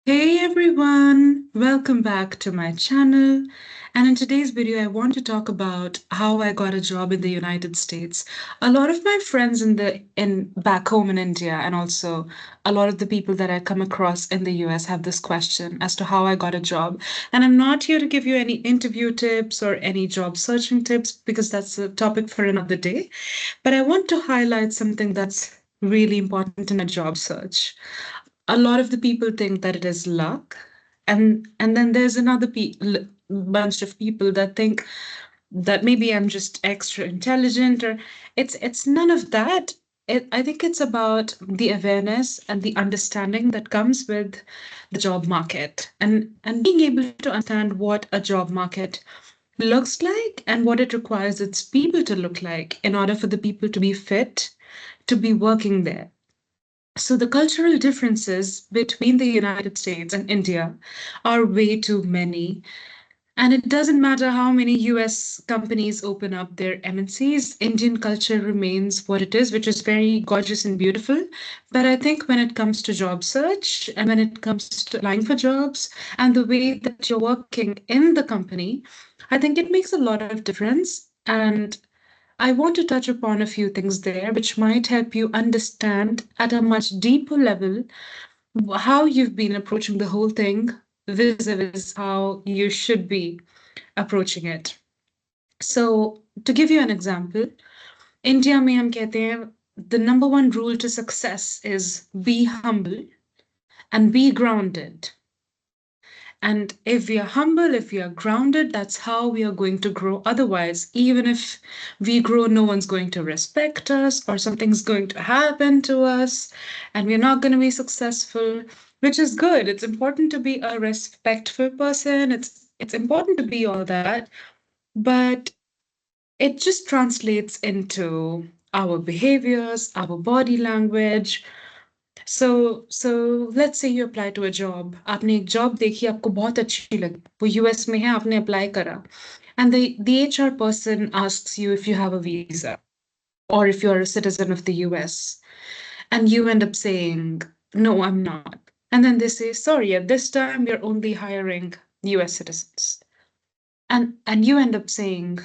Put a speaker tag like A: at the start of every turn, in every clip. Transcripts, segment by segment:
A: Hey everyone, welcome back to my channel. And in today's video, I want to talk about how I got a job in the United States. A lot of my friends in back home in India, and also a lot of the people that I come across in the US have this question as to how I got a job. And I'm not here to give you any interview tips or any job searching tips because that's a topic for another day. But I want to highlight something that's really important in a job search. A lot of the people think that it is luck, and then there's another bunch of people that think that maybe I'm just extra intelligent, or it's none of that. I think it's about the awareness and the understanding that comes with the job market, and being able to understand what a job market looks like and what it requires its people to look like in order for the people to be fit to be working there. So the cultural differences between the United States and India are way too many. And it doesn't matter how many US companies open up their MNCs, Indian culture remains what it is, which is very gorgeous and beautiful. But I think when it comes to job search and when it comes to applying for jobs and the way that you're working in the company, I think it makes a lot of difference. And I want to touch upon a few things there which might help you understand at a much deeper level how you've been approaching the whole thing vis-a-vis how you should be approaching it. So, to give you an example, India में हम कहते हैं the number one rule to success is be humble and be grounded. And if we are humble, if we are grounded, that's how we are going to grow. Otherwise, even if we grow, no one's going to respect us or something's going to happen to us and we're not going to be successful, which is good. It's important to be a respectful person. It's important to be all that, but it just translates into our behaviors, our body language, so let's say you apply to a job. आपने एक job देखी आपको बहुत अच्छी लगी वो US में है आपने apply करा and the HR person asks you if you have a visa or if you're a citizen of the US and you end up saying no I'm not, and then they say sorry, at this time we're only hiring US citizens, and you end up saying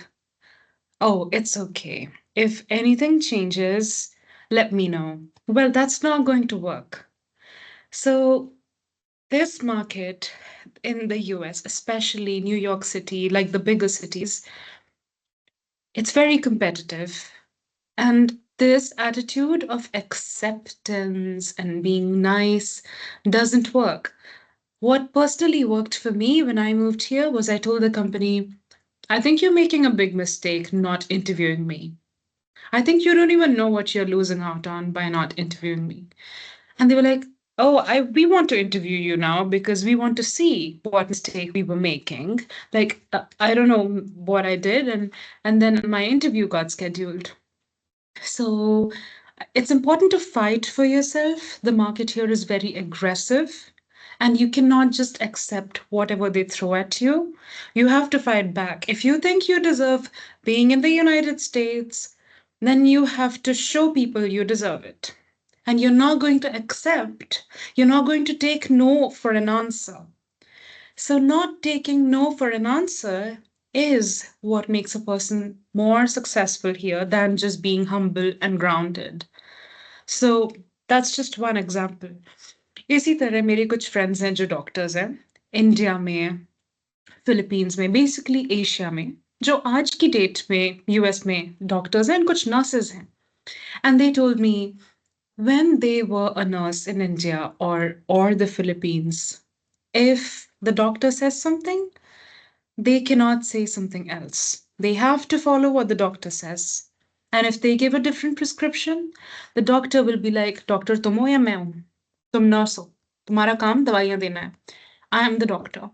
A: oh it's okay, if anything changes let me know. Well, that's not going to work. So this market in the US, especially New York City, like the bigger cities, it's very competitive. And this attitude of acceptance and being nice doesn't work. What personally worked for me when I moved here was I told the company, I think you're making a big mistake not interviewing me. I think you don't even know what you're losing out on by not interviewing me. And they were like, oh, we want to interview you now because we want to see what mistake we were making. Like, I don't know what I did. And then my interview got scheduled. So it's important to fight for yourself. The market here is very aggressive. And you cannot just accept whatever they throw at you. You have to fight back. If you think you deserve being in the United States, then you have to show people you deserve it. And you're not going to accept, you're not going to take no for an answer. So, not taking no for an answer is what makes a person more successful here than just being humble and grounded. So, that's just one example. इसी तरह मेरे कुछ friends हैं जो doctors हैं India में, Philippines में, basically Asia में, जो आज की डेट में यूएस में डॉक्टर्स हैं and कुछ नर्सेज हैं. And they told me when they were a nurse in India or the Philippines, if the doctor says something, they cannot say something else. They have to follow what the doctor says. And if they give a different prescription, the doctor will be like, Doctor तुम हो या मैं हूं? तुम nurse हो. तुम्हारा काम दवाइयां देना है. I am the doctor.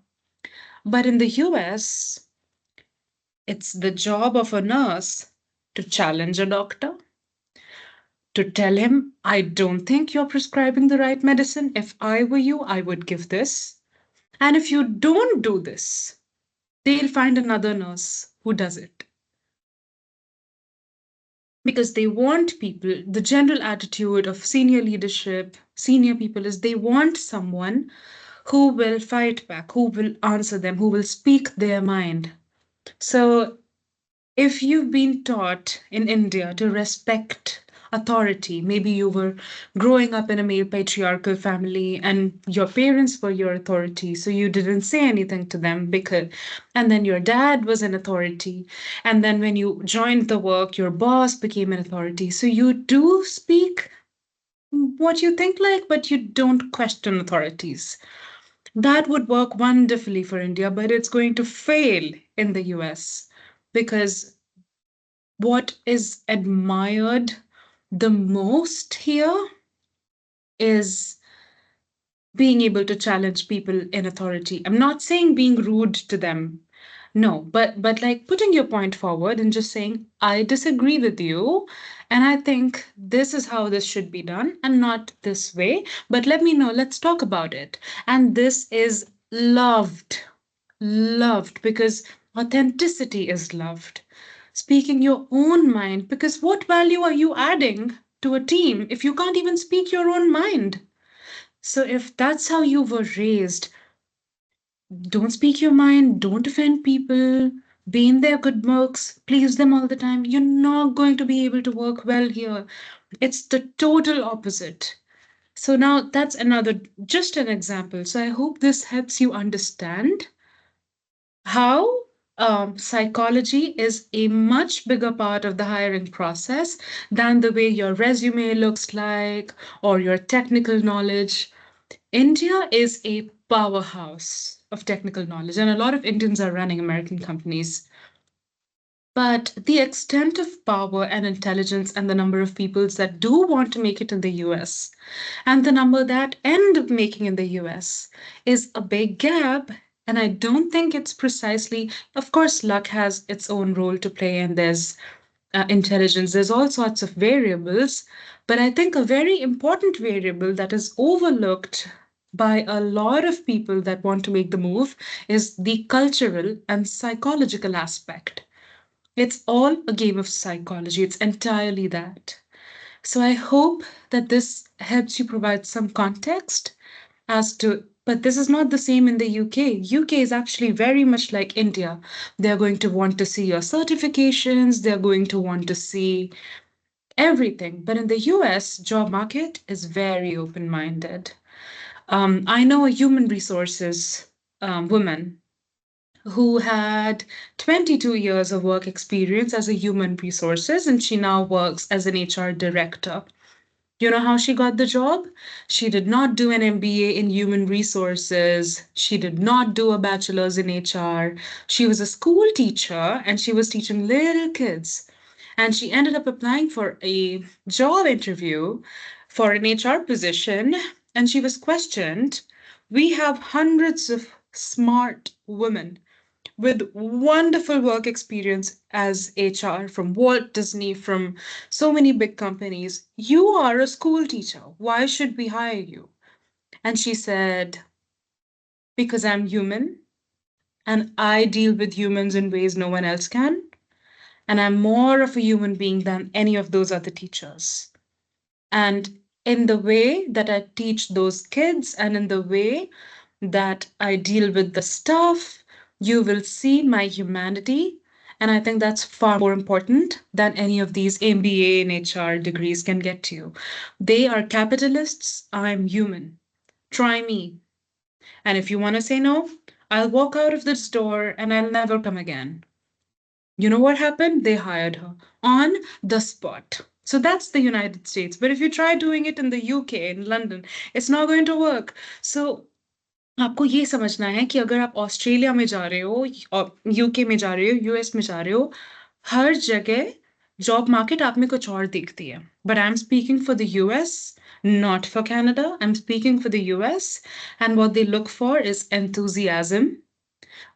A: But in the US, it's the job of a nurse to challenge a doctor, to tell him, I don't think you're prescribing the right medicine. If I were you, I would give this. And if you don't do this, they'll find another nurse who does it. Because they want people, the general attitude of senior leadership, senior people is they want someone who will fight back, who will answer them, who will speak their mind. So if you've been taught in India to respect authority, maybe you were growing up in a male patriarchal family and your parents were your authority, so you didn't say anything to them because, and then your dad was an authority, and then when you joined the work, your boss became an authority. So you do speak what you think like, but you don't question authorities. That would work wonderfully for India, but it's going to fail in the US because what is admired the most here is being able to challenge people in authority. I'm not saying being rude to them. No, but like putting your point forward and just saying, I disagree with you, and I think this is how this should be done and not this way. But let me know, let's talk about it. And this is loved, loved because authenticity is loved. Speaking your own mind, because what value are you adding to a team if you can't even speak your own mind? So if that's how you were raised, don't speak your mind, don't offend people, be in their good books, please them all the time, you're not going to be able to work well here. It's the total opposite. So now that's another, just an example. So I hope this helps you understand how psychology is a much bigger part of the hiring process than the way your resume looks like or your technical knowledge. India is a powerhouse of technical knowledge, and a lot of Indians are running American companies. But the extent of power and intelligence and the number of peoples that do want to make it in the US and the number that end up making in the US is a big gap. And I don't think it's precisely, of course, luck has its own role to play, and there's intelligence, there's all sorts of variables. But I think a very important variable that is overlooked by a lot of people that want to make the move is the cultural and psychological aspect. It's all a game of psychology. It's entirely that. So I hope that this helps you provide some context as to, but this is not the same in the UK. UK is actually very much like India. They're going to want to see your certifications, they're going to want to see everything. But in the US, job market is very open-minded. I know a human resources woman who had 22 years of work experience as a human resources, and she now works as an HR director. You know how she got the job? She did not do an MBA in human resources. She did not do a bachelor's in HR. She was a school teacher and she was teaching little kids. And she ended up applying for a job interview for an HR position. And she was questioned. We have hundreds of smart women with wonderful work experience as HR from Walt Disney, from so many big companies. You are a school teacher. Why should we hire you? And she said, because I'm human and I deal with humans in ways no one else can. And I'm more of a human being than any of those other teachers. And in the way that I teach those kids and in the way that I deal with the stuff, you will see my humanity. And I think that's far more important than any of these MBA and HR degrees can get you. They are capitalists. I'm human. Try me. And if you want to say no, I'll walk out of this door and I'll never come again. You know what happened? They hired her on the spot. So that's the United States. But if you try doing it in the UK, in London, it's not going to work. So आपको ये समझना है कि अगर आप Australia में जा रहे हो और यूके में जा रहे हो, यूएस में जा रहे हो, हर जगह जॉब मार्केट आप में कुछ और दिखती है. But I'm speaking for the US, not for Canada. I'm speaking for the US, and what they look for is enthusiasm.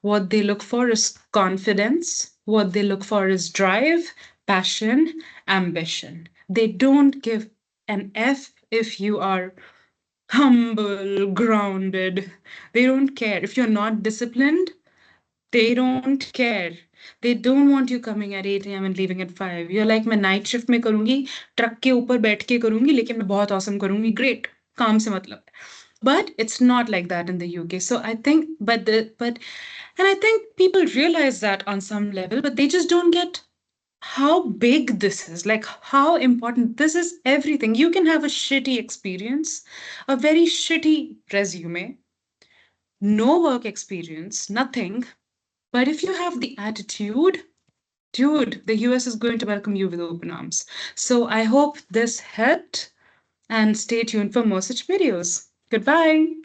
A: What they look for is confidence. What they look for is drive, passion, ambition. They don't give an F if you are humble, grounded. They don't care. If you're not disciplined, they don't care. They don't want you coming at 8 a.m. and leaving at 5. You're like, मैं night shift में करूंगी, truck के ऊपर बैठ के करूंगी, लेकिन मैं बहुत awesome करूंगी. Great. काम से मतलब. But it's not like that in the UK. So I think, and I think people realize that on some level, but they just don't get how big this is, like how important this is. Everything. You can have a shitty experience, a very shitty resume, no work experience, nothing. But if you have the attitude, dude, the US is going to welcome you with open arms. So I hope this helped, and stay tuned for more such videos. Goodbye.